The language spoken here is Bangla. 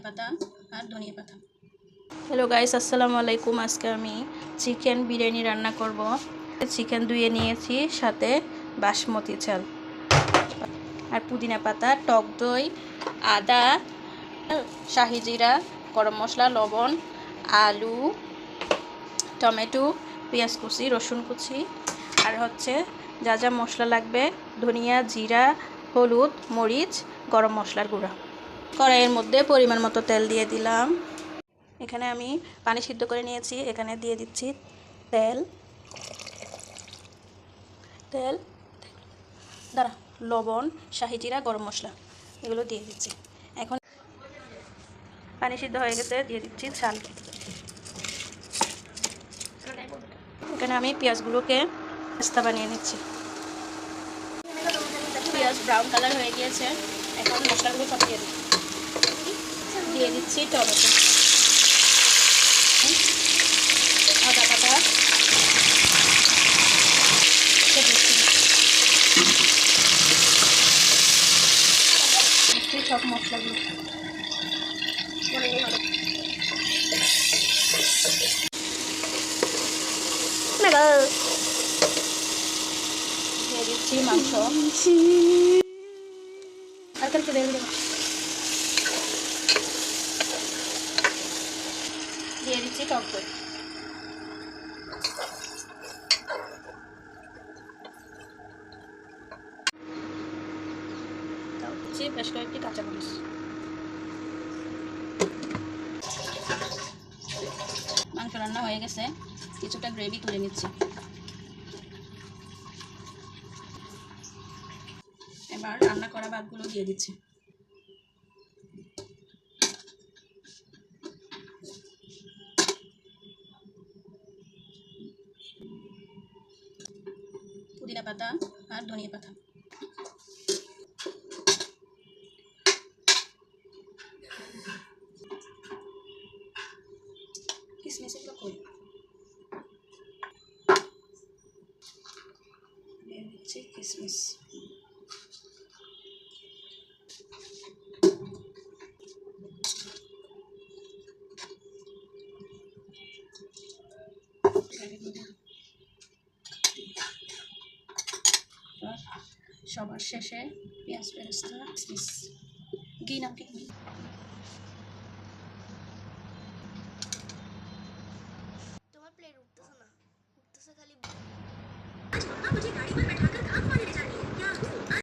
পাতা আর ধনিয়া পাতা। হ্যালো গাইস, আসসালামু আলাইকুম। আজকে আমি চিকেন বিরিয়ানি রান্না করব। চিকেন ধুয়ে নিয়েছি, সাথে বাসমতি চাল আর পুদিনা পাতা, টক দই, আদা, শাহি জিরা, গরম মশলা, লবণ, আলু, টমেটো, পেঁয়াজ কুচি, রসুন কুচি, আর হচ্ছে যা যা মশলা লাগবে ধনিয়া, জিরা, হলুদ, মরিচ, গরম মশলার গুঁড়া। কড়াইয়ের মধ্যে পরিমাণ মতো তেল দিয়ে দিলাম। এখানে আমি পানি সিদ্ধ করে নিয়েছি, এখানে দিয়ে দিচ্ছি তেল লবণ, শাহি জিরা, গরম মশলা, এগুলো দিয়ে দিচ্ছি। এখন পানি সিদ্ধ হয়ে গেছে, দিয়ে দিচ্ছি চাল। এখানে আমি পেঁয়াজগুলোকে পেস্তা বানিয়ে নিচ্ছি। পেঁয়াজ ব্রাউন কালার হয়ে গিয়েছে, এখন মশলাগুলো সব দিয়ে দিচ্ছি টমেটো, আদা বাটা, সব মশলাগুলো দিয়ে দিচ্ছি মাংস, আর কালকে দিয়ে দিচ্ছি টক দই। বেশ কয়েকটি কাঁচামরিচ। মাংস রান্না হয়ে গেছে, কিছুটা গ্রেভি তুলে নিচ্ছি। এবার রান্না করা ভাতগুলো দিয়ে দিচ্ছি। পুদিনা পাতা আর ধনিয়া পাতা। কিশমিশগুলো কই দিয়ে দিচ্ছি, কিশমিশ। সবার শেষে পেঁয়াজ বেরেস্তা, কিশমিশ, ঘি নাকি